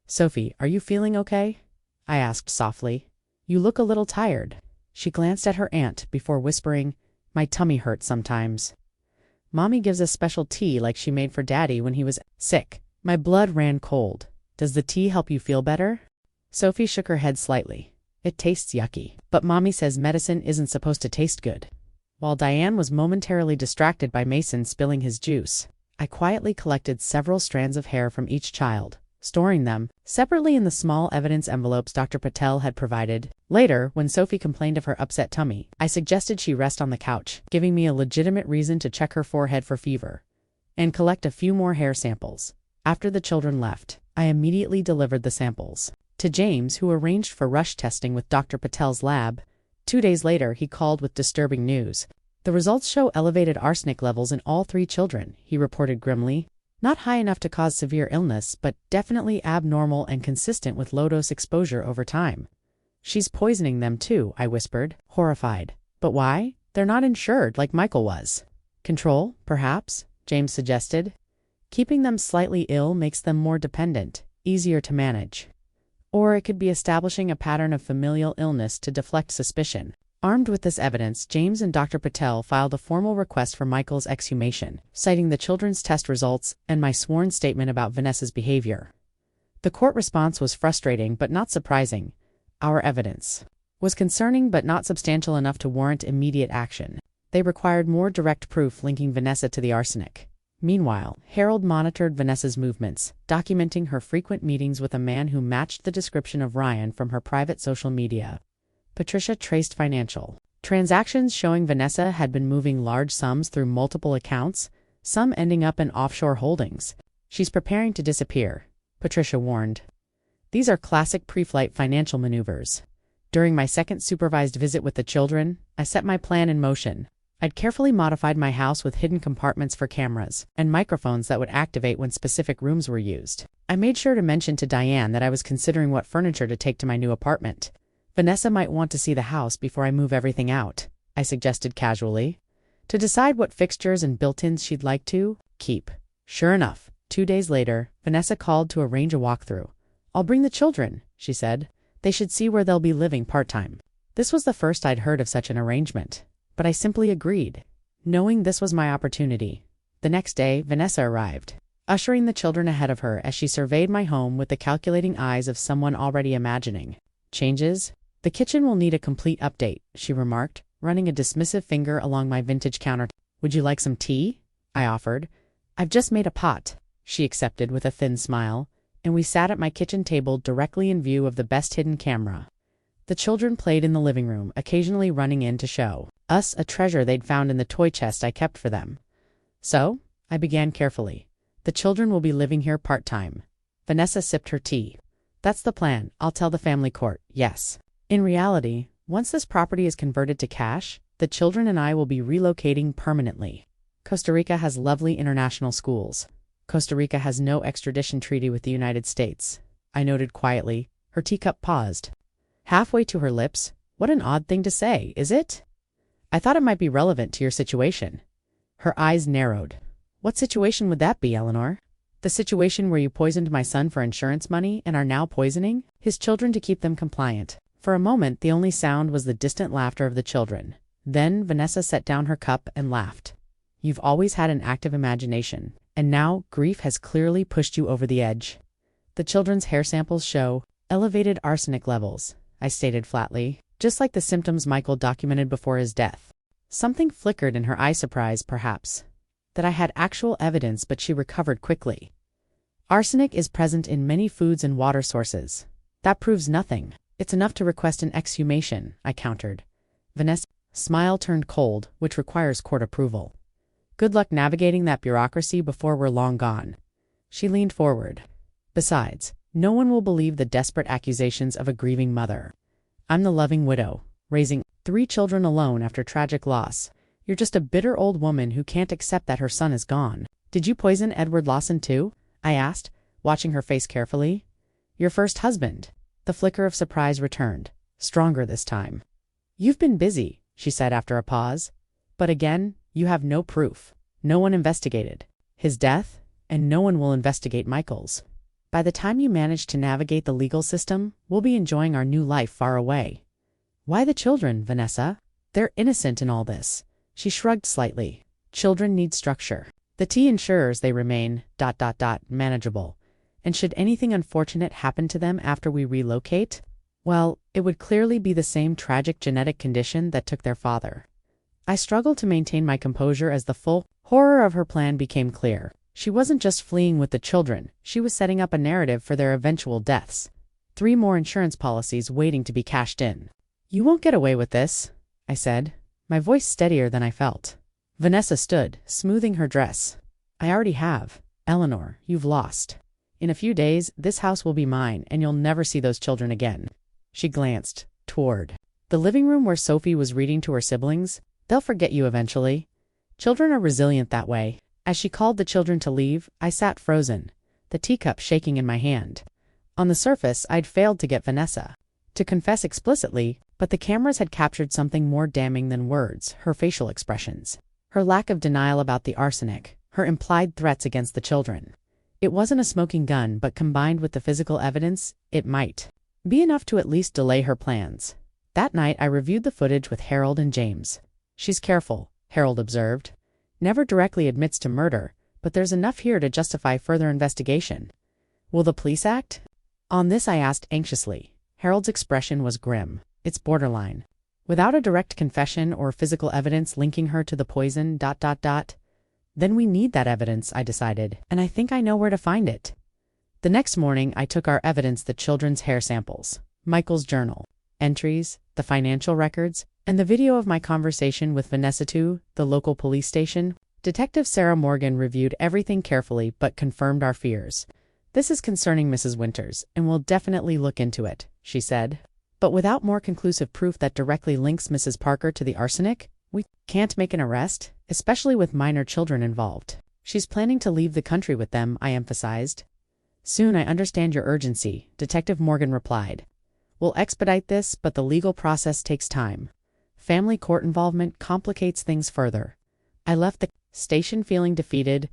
S1: "Sophie, are you feeling okay?" I asked softly. "You look a little tired." She glanced at her aunt before whispering, "My tummy hurts sometimes. Mommy gives us special tea like she made for Daddy when he was sick." My blood ran cold. "Does the tea help you feel better?" Sophie shook her head slightly. "It tastes yucky. But Mommy says medicine isn't supposed to taste good." While Diane was momentarily distracted by Mason spilling his juice, I quietly collected several strands of hair from each child, storing them separately in the small evidence envelopes Dr. Patel had provided. Later, when Sophie complained of her upset tummy, I suggested she rest on the couch, giving me a legitimate reason to check her forehead for fever and collect a few more hair samples. After the children left, I immediately delivered the samples to James, who arranged for rush testing with Dr. Patel's lab. 2 days later, he called with disturbing news. "The results show elevated arsenic levels in all 3 children," he reported grimly. "Not high enough to cause severe illness, but definitely abnormal and consistent with low-dose exposure over time." "She's poisoning them too," I whispered, horrified. "But why? They're not insured like Michael was." "Control, perhaps," James suggested. "Keeping them slightly ill makes them more dependent, easier to manage. Or it could be establishing a pattern of familial illness to deflect suspicion." Armed with this evidence, James and Dr. Patel filed a formal request for Michael's exhumation, citing the children's test results and my sworn statement about Vanessa's behavior. The court response was frustrating but not surprising. Our evidence was concerning but not substantial enough to warrant immediate action. They required more direct proof linking Vanessa to the arsenic. Meanwhile, Harold monitored Vanessa's movements, documenting her frequent meetings with a man who matched the description of Ryan from her private social media. Patricia traced financial transactions showing Vanessa had been moving large sums through multiple accounts, some ending up in offshore holdings. "She's preparing to disappear," Patricia warned. "These are classic pre-flight financial maneuvers." During my second supervised visit with the children, I set my plan in motion. I'd carefully modified my house with hidden compartments for cameras and microphones that would activate when specific rooms were used. I made sure to mention to Diane that I was considering what furniture to take to my new apartment. "Vanessa might want to see the house before I move everything out," I suggested casually, "to decide what fixtures and built-ins she'd like to keep." Sure enough, 2 days later, Vanessa called to arrange a walkthrough. "I'll bring the children," she said. "They should see where they'll be living part-time." This was the first I'd heard of such an arrangement, but I simply agreed, knowing this was my opportunity. The next day, Vanessa arrived, ushering the children ahead of her as she surveyed my home with the calculating eyes of someone already imagining changes. "The kitchen will need a complete update," she remarked, running a dismissive finger along my vintage counter. "Would you like some tea?" I offered. "I've just made a pot," she accepted with a thin smile, and we sat at my kitchen table directly in view of the best hidden camera. The children played in the living room, occasionally running in to show us a treasure they'd found in the toy chest I kept for them. "So," I began carefully, "the children will be living here part-time." Vanessa sipped her tea. "That's the plan. I'll tell the family court, yes. In reality, once this property is converted to cash, the children and I will be relocating permanently. Costa Rica has lovely international schools. Costa Rica has no extradition treaty with the United States," I noted quietly. Her teacup paused. Halfway to her lips, "What an odd thing to say, is it? I thought it might be relevant to your situation." Her eyes narrowed. "What situation would that be, Eleanor?" "The situation where you poisoned my son for insurance money and are now poisoning his children to keep them compliant." For a moment, the only sound was the distant laughter of the children. Then Vanessa set down her cup and laughed. "You've always had an active imagination, and now grief has clearly pushed you over the edge." "The children's hair samples show elevated arsenic levels," I stated flatly, "just like the symptoms Michael documented before his death." Something flickered in her eye, surprise, perhaps. That I had actual evidence, but she recovered quickly. "Arsenic is present in many foods and water sources. That proves nothing. It's enough to request an exhumation," I countered. Vanessa's smile turned cold, which requires court approval. "Good luck navigating that bureaucracy before we're long gone." She leaned forward. "Besides, no one will believe the desperate accusations of a grieving mother. I'm the loving widow, raising 3 children alone after tragic loss. You're just a bitter old woman who can't accept that her son is gone." "Did you poison Edward Lawson too?" I asked, watching her face carefully. "Your first husband." The flicker of surprise returned, stronger this time. "You've been busy," she said after a pause. "But again, you have no proof." No one investigated his death, and no one will investigate Michael's. By the time you manage to navigate the legal system, we'll be enjoying our new life far away. Why the children, Vanessa? They're innocent in all this. She shrugged slightly. Children need structure. The T ensures they remain ... manageable. And should anything unfortunate happen to them after we relocate, well, it would clearly be the same tragic genetic condition that took their father. I struggled to maintain my composure as the full horror of her plan became clear. She wasn't just fleeing with the children, she was setting up a narrative for their eventual deaths. 3 more insurance policies waiting to be cashed in. "You won't get away with this," I said, my voice steadier than I felt. Vanessa stood, smoothing her dress. "I already have. Eleanor, you've lost. In a few days, this house will be mine, and you'll never see those children again." She glanced toward the living room where Sophie was reading to her siblings. "They'll forget you eventually. Children are resilient that way." As she called the children to leave, I sat frozen, the teacup shaking in my hand. On the surface, I'd failed to get Vanessa to confess explicitly, but the cameras had captured something more damning than words: her facial expressions, her lack of denial about the arsenic, her implied threats against the children. It wasn't a smoking gun, but combined with the physical evidence, it might be enough to at least delay her plans. That night, I reviewed the footage with Harold and James. "She's careful," Harold observed. "Never directly admits to murder, but there's enough here to justify further investigation. Will the police act on this?" I asked anxiously. Harold's expression was grim. "It's borderline. Without a direct confession or physical evidence linking her to the poison... Then we need that evidence," I decided, "and I think I know where to find it." The next morning, I took our evidence: the children's hair samples, Michael's journal entries, the financial records, and the video of my conversation with Vanessa to the local police station. Detective Sarah Morgan reviewed everything carefully but confirmed our fears. "This is concerning Mrs. Winters, and we'll definitely look into it," she said. "But without more conclusive proof that directly links Mrs. Parker to the arsenic, we can't make an arrest, especially with minor children involved." "She's planning to leave the country with them," I emphasized. "Soon. I understand your urgency," Detective Morgan replied. "We'll expedite this, but the legal process takes time. Family court involvement complicates things further." I left the station feeling defeated.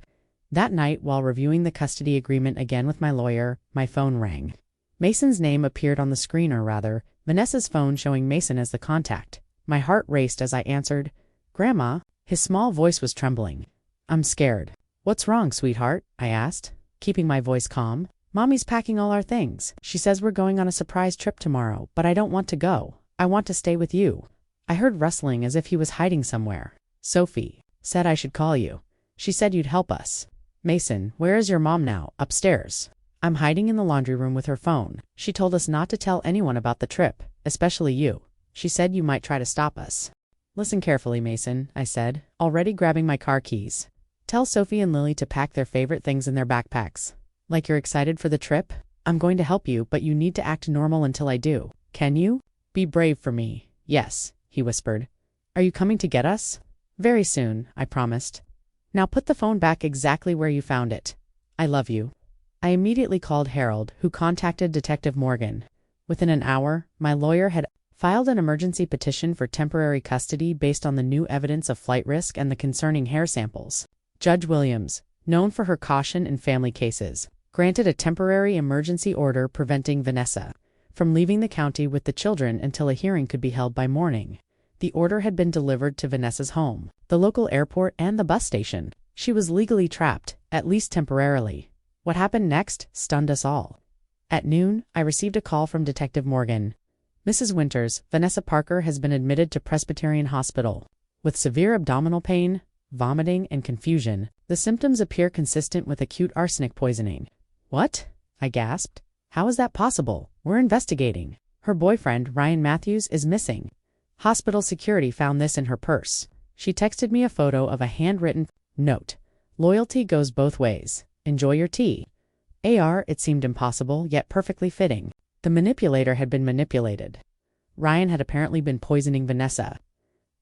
S1: That night, while reviewing the custody agreement again with my lawyer, my phone rang. Mason's name appeared on the screen, or rather, Vanessa's phone showing Mason as the contact. My heart raced as I answered. "Grandma?" His small voice was trembling. "I'm scared." "What's wrong, sweetheart?" I asked, keeping my voice calm. "Mommy's packing all our things. She says we're going on a surprise trip tomorrow, but I don't want to go. I want to stay with you." I heard rustling as if he was hiding somewhere. "Sophie said I should call you. She said you'd help us." "Mason, where is your mom now?" "Upstairs. I'm hiding in the laundry room with her phone. She told us not to tell anyone about the trip, especially you. She said you might try to stop us." "Listen carefully, Mason," I said, already grabbing my car keys. "Tell Sophie and Lily to pack their favorite things in their backpacks. Like you're excited for the trip? I'm going to help you, but you need to act normal until I do. Can you? Be brave for me." "Yes," he whispered. "Are you coming to get us?" "Very soon," I promised. "Now put the phone back exactly where you found it. I love you." I immediately called Harold, who contacted Detective Morgan. Within an hour, my lawyer had filed an emergency petition for temporary custody based on the new evidence of flight risk and the concerning hair samples. Judge Williams, known for her caution in family cases, granted a temporary emergency order preventing Vanessa from leaving the county with the children until a hearing could be held by morning. The order had been delivered to Vanessa's home, the local airport, and the bus station. She was legally trapped, at least temporarily. What happened next stunned us all. At noon, I received a call from Detective Morgan. "Mrs. Winters, Vanessa Parker has been admitted to Presbyterian Hospital with severe abdominal pain, vomiting, and confusion. The symptoms appear consistent with acute arsenic poisoning." "What?" I gasped. "How is that possible? We're investigating. Her boyfriend, Ryan Matthews, is missing. Hospital security found this in her purse." She texted me a photo of a handwritten note. "Loyalty goes both ways. Enjoy your tea." It seemed impossible, yet perfectly fitting. The manipulator had been manipulated. Ryan had apparently been poisoning Vanessa,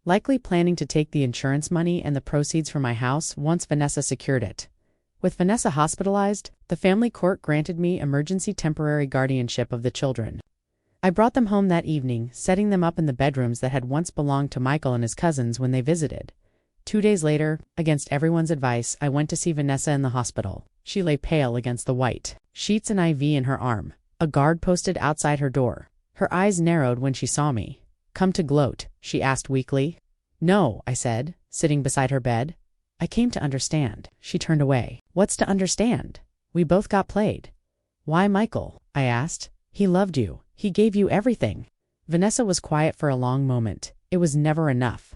S1: likely planning to take the insurance money and the proceeds from my house once Vanessa secured it. With Vanessa hospitalized, the family court granted me emergency temporary guardianship of the children. I brought them home that evening, setting them up in the bedrooms that had once belonged to Michael and his cousins when they visited. 2 days later, against everyone's advice, I went to see Vanessa in the hospital. She lay pale against the white sheets, an IV in her arm. A guard posted outside her door. Her eyes narrowed when she saw me. "Come to gloat?" she asked weakly. "No," I said, sitting beside her bed. "I came to understand." She turned away. "What's to understand? We both got played." "Why Michael?" I asked. "He loved you. He gave you everything." Vanessa was quiet for a long moment. It was never enough.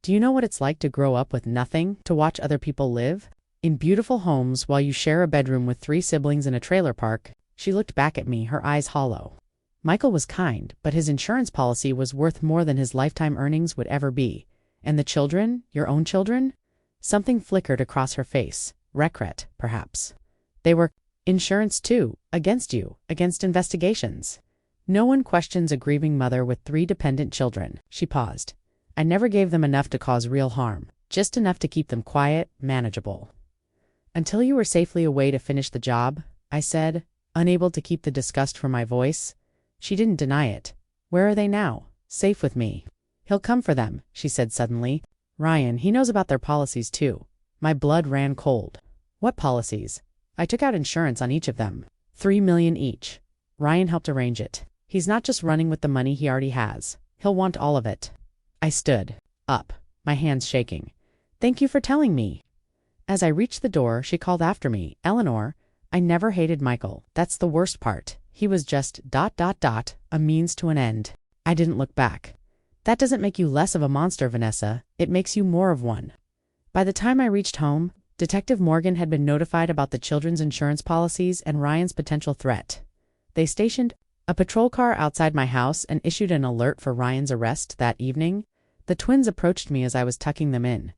S1: "Do you know what it's like to grow up with nothing, to watch other people live in beautiful homes while you share a bedroom with 3 siblings in a trailer park?" She looked back at me, her eyes hollow. "Michael was kind, but his insurance policy was worth more than his lifetime earnings would ever be. And the children, your own children?" Something flickered across her face. Regret, perhaps. "They were insurance too, against you, against investigations. No one questions a grieving mother with 3 dependent children." She paused. "I never gave them enough to cause real harm, just enough to keep them quiet, manageable." "Until you were safely away to finish the job," I said, unable to keep the disgust from my voice. She didn't deny it. "Where are they now?" "Safe with me." "He'll come for them," she said suddenly. "Ryan, he knows about their policies too." My blood ran cold. "What policies?" "I took out insurance on each of them. 3 million each. Ryan helped arrange it. He's not just running with the money he already has. He'll want all of it." I stood up, my hands shaking. "Thank you for telling me." As I reached the door, she called after me, "Eleanor, I never hated Michael. That's the worst part. He was just ... a means to an end." I didn't look back. "That doesn't make you less of a monster, Vanessa. It makes you more of one." By the time I reached home, Detective Morgan had been notified about the children's insurance policies and Ryan's potential threat. They stationed a patrol car outside my house and issued an alert for Ryan's arrest that evening. The twins approached me as I was tucking them in.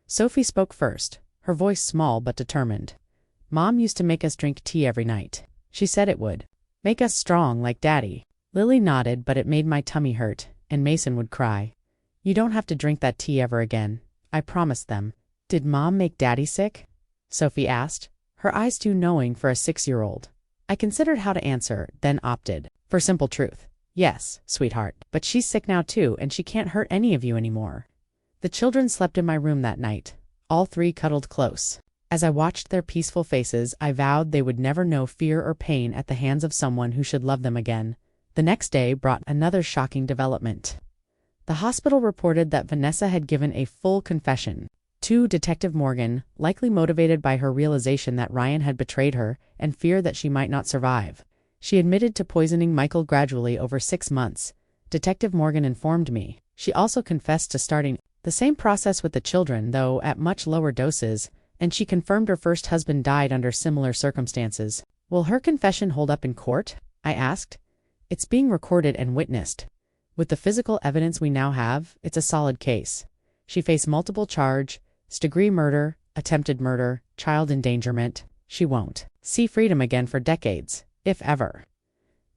S1: Sophie spoke first, her voice small but determined. "Mom used to make us drink tea every night. She said it would make us strong like Daddy." Lily nodded, but it made my tummy hurt, and Mason would cry. "You don't have to drink that tea ever again," I promised them. "Did Mom make Daddy sick?" Sophie asked, her eyes too knowing for a 6-year-old. I considered how to answer, then opted for simple truth. "Yes, sweetheart, but she's sick now too, and she can't hurt any of you anymore." The children slept in my room that night, all 3 cuddled close. As I watched their peaceful faces, I vowed they would never know fear or pain at the hands of someone who should love them again. The next day brought another shocking development. The hospital reported that Vanessa had given a full confession to Detective Morgan, likely motivated by her realization that Ryan had betrayed her and fear that she might not survive. She admitted to poisoning Michael gradually over 6 months. Detective Morgan informed me. She also confessed to starting the same process with the children, though at much lower doses, and she confirmed her first husband died under similar circumstances. "Will her confession hold up in court?" I asked. "It's being recorded and witnessed. With the physical evidence we now have, it's a solid case. She faced multiple charges, degree murder, attempted murder, child endangerment. She won't see freedom again for decades, if ever."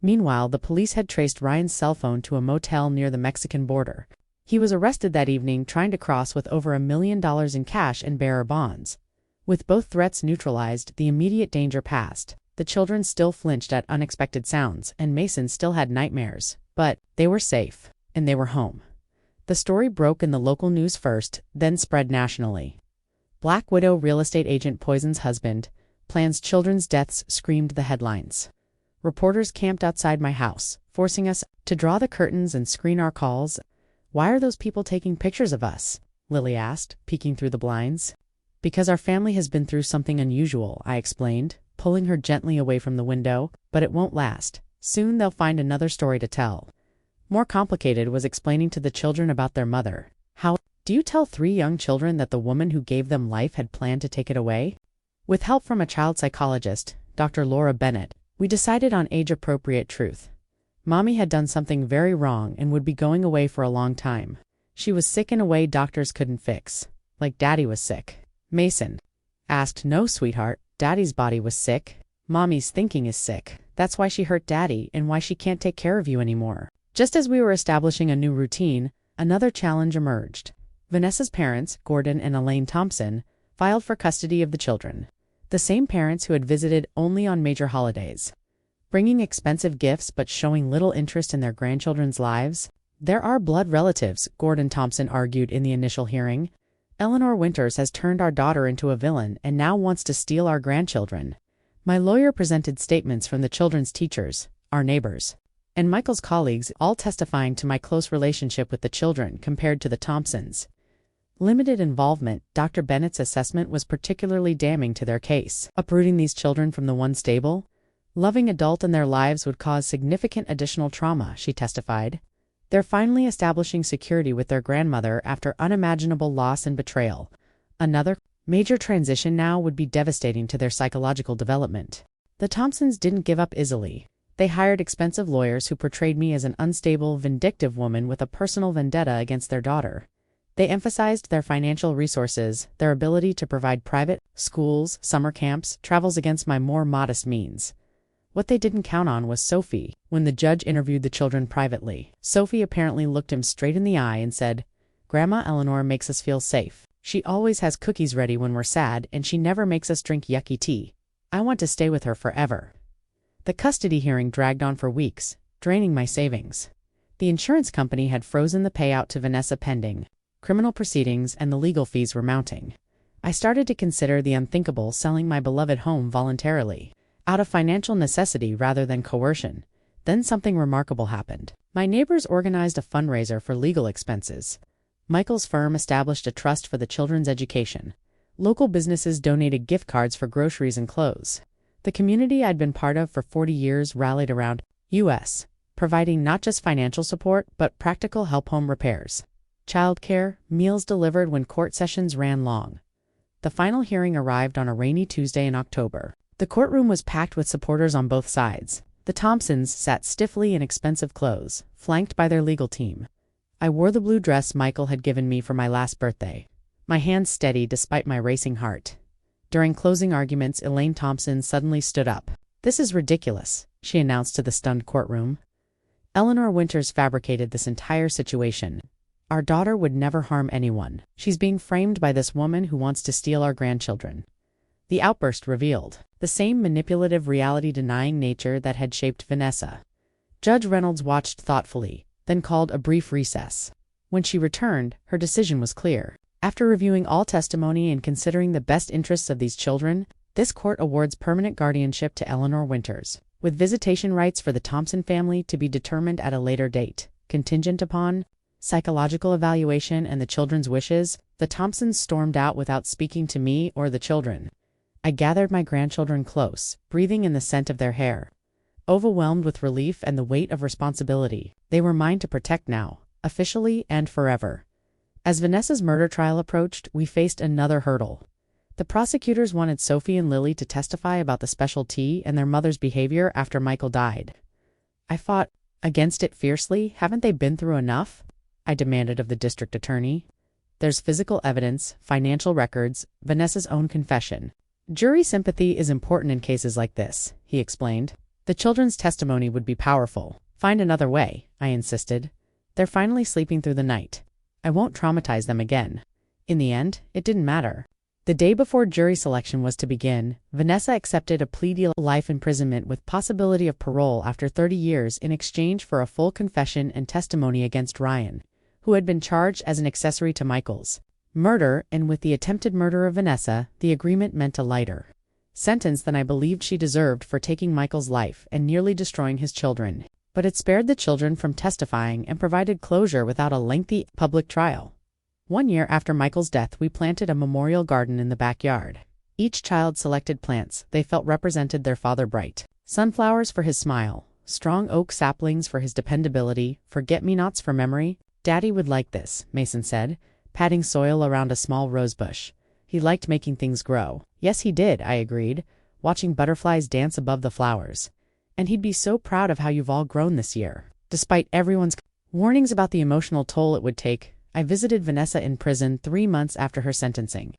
S1: Meanwhile, the police had traced Ryan's cell phone to a motel near the Mexican border. He was arrested that evening trying to cross with over $1 million in cash and bearer bonds. With both threats neutralized, the immediate danger passed. The children still flinched at unexpected sounds, and Mason still had nightmares. But they were safe, and they were home. The story broke in the local news first, then spread nationally. "Black Widow real estate agent poisons husband, plans children's deaths," screamed the headlines. Reporters camped outside my house, forcing us to draw the curtains and screen our calls. "Why are those people taking pictures of us?" Lily asked, peeking through the blinds. "Because our family has been through something unusual," I explained, pulling her gently away from the window. "But it won't last. Soon they'll find another story to tell." More complicated was explaining to the children about their mother. "How do you tell 3 young children that the woman who gave them life had planned to take it away?" With help from a child psychologist, Dr. Laura Bennett, we decided on age-appropriate truth. Mommy had done something very wrong and would be going away for a long time. She was sick in a way doctors couldn't fix, like Daddy was sick. Mason asked. "No, sweetheart, Daddy's body was sick. Mommy's thinking is sick. That's why she hurt Daddy and why she can't take care of you anymore." Just as we were establishing a new routine, another challenge emerged. Vanessa's parents, Gordon and Elaine Thompson, filed for custody of the children. The same parents who had visited only on major holidays, bringing expensive gifts but showing little interest in their grandchildren's lives. "There are blood relatives," Gordon Thompson argued in the initial hearing. Eleanor Winters has turned our daughter into a villain and now wants to steal our grandchildren. My lawyer presented statements from the children's teachers, our neighbors, and Michael's colleagues, all testifying to my close relationship with the children compared to the Thompsons. Limited involvement. Dr. Bennett's assessment was particularly damning to their case. Uprooting these children from the one stable, loving adult in their lives would cause significant additional trauma, she testified. They're finally establishing security with their grandmother after unimaginable loss and betrayal. Another major transition now would be devastating to their psychological development. The Thompsons didn't give up easily. They hired expensive lawyers who portrayed me as an unstable, vindictive woman with a personal vendetta against their daughter. They emphasized their financial resources, their ability to provide private schools, summer camps, travels against my more modest means. What they didn't count on was Sophie. When the judge interviewed the children privately, Sophie apparently looked him straight in the eye and said, "Grandma Eleanor makes us feel safe. She always has cookies ready when we're sad, and she never makes us drink yucky tea. I want to stay with her forever." The custody hearing dragged on for weeks, draining my savings. The insurance company had frozen the payout to Vanessa pending criminal proceedings, and the legal fees were mounting. I started to consider the unthinkable, selling my beloved home voluntarily, out of financial necessity rather than coercion. Then something remarkable happened. My neighbors organized a fundraiser for legal expenses. Michael's firm established a trust for the children's education. Local businesses donated gift cards for groceries and clothes. The community I'd been part of for 40 years rallied around U.S., providing not just financial support, but practical help: home repairs, childcare, meals delivered when court sessions ran long. The final hearing arrived on a rainy Tuesday in October. The courtroom was packed with supporters on both sides. The Thompsons sat stiffly in expensive clothes, flanked by their legal team. I wore the blue dress Michael had given me for my last birthday, my hands steady despite my racing heart. During closing arguments, Elaine Thompson suddenly stood up. "This is ridiculous," she announced to the stunned courtroom. "Eleanor Winters fabricated this entire situation. Our daughter would never harm anyone. She's being framed by this woman who wants to steal our grandchildren." The outburst revealed the same manipulative, reality-denying nature that had shaped Vanessa. Judge Reynolds watched thoughtfully, then called a brief recess. When she returned, her decision was clear. After reviewing all testimony and considering the best interests of these children, this court awards permanent guardianship to Eleanor Winters, with visitation rights for the Thompson family to be determined at a later date, contingent upon psychological evaluation and the children's wishes. The Thompsons stormed out without speaking to me or the children. I gathered my grandchildren close, breathing in the scent of their hair. Overwhelmed with relief and the weight of responsibility, they were mine to protect now, officially and forever. As Vanessa's murder trial approached, we faced another hurdle. The prosecutors wanted Sophie and Lily to testify about the special tea and their mother's behavior after Michael died. I fought against it fiercely. "Haven't they been through enough?" I demanded of the district attorney. "There's physical evidence, financial records, Vanessa's own confession. Jury sympathy is important in cases like this," he explained. "The children's testimony would be powerful." "Find another way," I insisted. "They're finally sleeping through the night. I won't traumatize them again." In the end, it didn't matter. The day before jury selection was to begin, Vanessa accepted a plea deal: life imprisonment with possibility of parole after 30 years in exchange for a full confession and testimony against Ryan, who had been charged as an accessory to Michael's murder, and with the attempted murder of Vanessa, the agreement meant a lighter sentence than I believed she deserved for taking Michael's life and nearly destroying his children. But it spared the children from testifying and provided closure without a lengthy public trial. 1 year after Michael's death, we planted a memorial garden in the backyard. Each child selected plants they felt represented their father: bright sunflowers for his smile, strong oak saplings for his dependability, forget-me-nots for memory. "Daddy would like this," Mason said, patting soil around a small rose bush. "He liked making things grow." "Yes, he did," I agreed, watching butterflies dance above the flowers. "And he'd be so proud of how you've all grown this year." Despite everyone's warnings about the emotional toll it would take, I visited Vanessa in prison 3 months after her sentencing.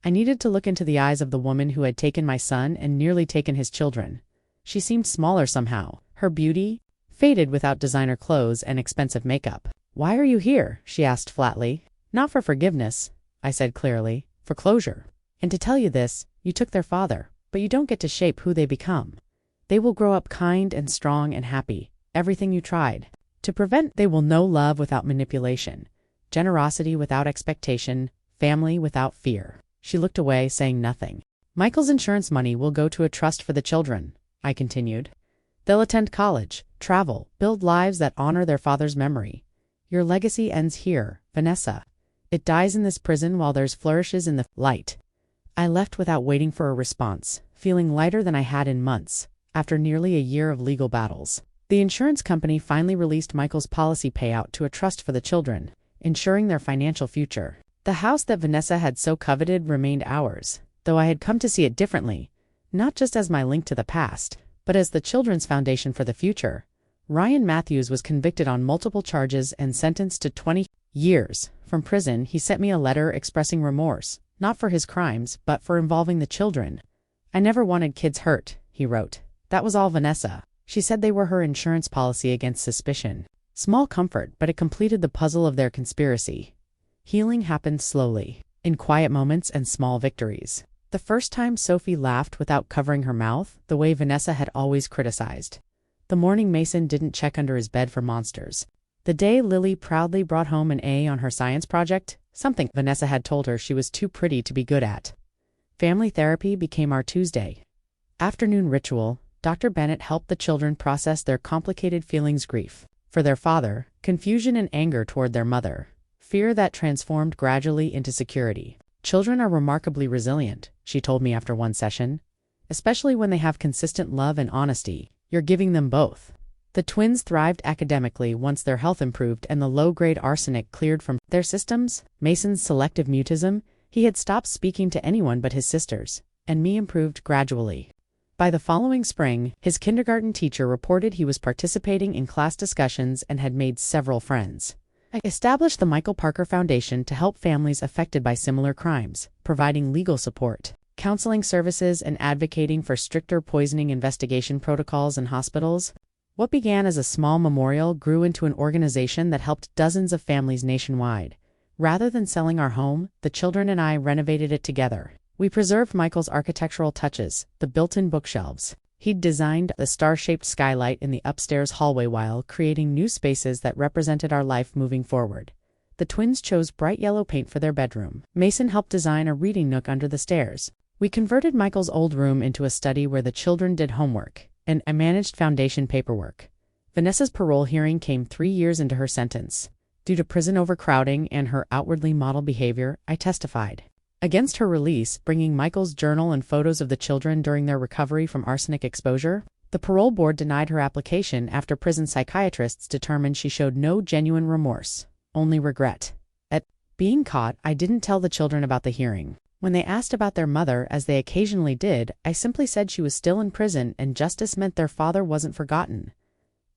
S1: I needed to look into the eyes of the woman who had taken my son and nearly taken his children. She seemed smaller somehow, her beauty faded without designer clothes and expensive makeup. "Why are you here?" she asked flatly. "Not for forgiveness," I said clearly, "for closure. And to tell you this, you took their father, but you don't get to shape who they become. They will grow up kind and strong and happy, everything you tried to prevent. They will know love without manipulation, generosity without expectation, family without fear. She looked away, saying nothing. Michael's insurance money will go to a trust for the children, I continued. They'll attend college, travel, build lives that honor their father's memory. Your legacy ends here, Vanessa. It dies in this prison while theirs flourishes in the light. I left without waiting for a response, feeling lighter than I had in months, after nearly a year of legal battles. The insurance company finally released Michael's policy payout to a trust for the children, ensuring their financial future. The house that Vanessa had so coveted remained ours, though I had come to see it differently, not just as my link to the past, but as the children's foundation for the future. Ryan Matthews was convicted on multiple charges and sentenced to 20 years. From prison, he sent me a letter expressing remorse, not for his crimes, but for involving the children. I never wanted kids hurt, he wrote. That was all Vanessa. She said they were her insurance policy against suspicion. Small comfort, but it completed the puzzle of their conspiracy. Healing happened slowly, in quiet moments and small victories. The first time Sophie laughed without covering her mouth, the way Vanessa had always criticized. The morning Mason didn't check under his bed for monsters. The day Lily proudly brought home an A on her science project, something Vanessa had told her she was too pretty to be good at. Family therapy became our Tuesday afternoon ritual. Dr. Bennett helped the children process their complicated feelings: grief for their father, confusion and anger toward their mother, fear that transformed gradually into security. Children are remarkably resilient, she told me after one session. Especially when they have consistent love and honesty, you're giving them both. The twins thrived academically once their health improved and the low-grade arsenic cleared from their systems. Mason's selective mutism, he had stopped speaking to anyone but his sisters, and me, improved gradually. By the following spring, his kindergarten teacher reported he was participating in class discussions and had made several friends. I established the Michael Parker Foundation to help families affected by similar crimes, providing legal support, counseling services, and advocating for stricter poisoning investigation protocols in hospitals. What began as a small memorial grew into an organization that helped dozens of families nationwide. Rather than selling our home, the children and I renovated it together. We preserved Michael's architectural touches, the built-in bookshelves. He'd designed the star-shaped skylight in the upstairs hallway while creating new spaces that represented our life moving forward. The twins chose bright yellow paint for their bedroom. Mason helped design a reading nook under the stairs. We converted Michael's old room into a study where the children did homework, and I managed foundation paperwork. Vanessa's parole hearing came 3 years into her sentence. Due to prison overcrowding and her outwardly model behavior, I testified against her release, bringing Michael's journal and photos of the children during their recovery from arsenic exposure. The parole board denied her application after prison psychiatrists determined she showed no genuine remorse, only regret. At being caught, I didn't tell the children about the hearing. When they asked about their mother, as they occasionally did, I simply said she was still in prison and justice meant their father wasn't forgotten.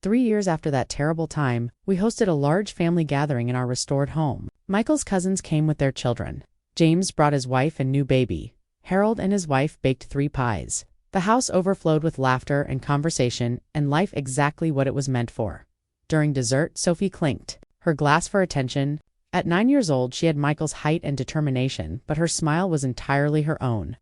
S1: 3 years after that terrible time, we hosted a large family gathering in our restored home. Michael's cousins came with their children. James brought his wife and new baby. Harold and his wife baked 3 pies. The house overflowed with laughter and conversation, and life exactly what it was meant for. During dessert, Sophie clinked her glass for attention. At 9 years old, she had Michael's height and determination, but her smile was entirely her own.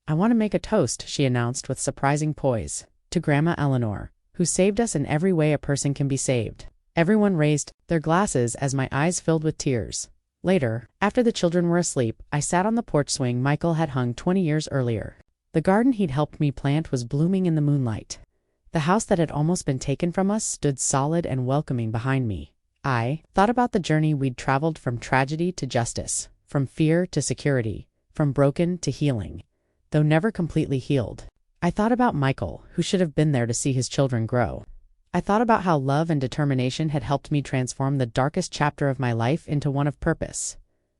S1: I want to make a toast, she announced with surprising poise, to Grandma Eleanor, who saved us in every way a person can be saved. Everyone raised their glasses as my eyes filled with tears. Later, after the children were asleep, I sat on the porch swing Michael had hung 20 years earlier. The garden he'd helped me plant was blooming in the moonlight. The house that had almost been taken from us stood solid and welcoming behind me. I thought about the journey we'd traveled, from tragedy to justice, from fear to security, from broken to healing, though never completely healed. I thought about Michael, who should have been there to see his children grow. I thought about how love and determination had helped me transform the darkest chapter of my life into one of purpose.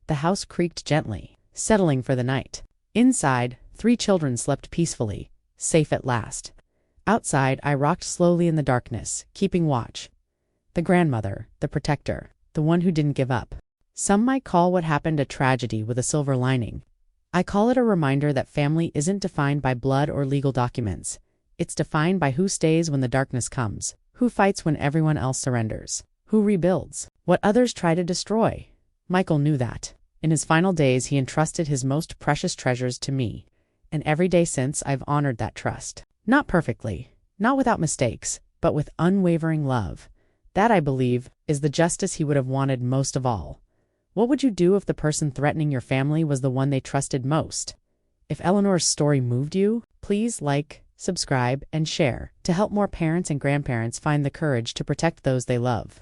S1: The house creaked gently, settling for the night. Inside, 3 children slept peacefully, safe at last. Outside, I rocked slowly in the darkness, keeping watch. The grandmother, the protector, the one who didn't give up. Some might call what happened a tragedy with a silver lining. I call it a reminder that family isn't defined by blood or legal documents. It's defined by who stays when the darkness comes, who fights when everyone else surrenders, who rebuilds what others try to destroy. Michael knew that. In his final days, he entrusted his most precious treasures to me, and every day since I've honored that trust. Not perfectly, not without mistakes, but with unwavering love. That, I believe, is the justice he would have wanted most of all. What would you do if the person threatening your family was the one they trusted most? If Eleanor's story moved you, please like, subscribe, and share to help more parents and grandparents find the courage to protect those they love.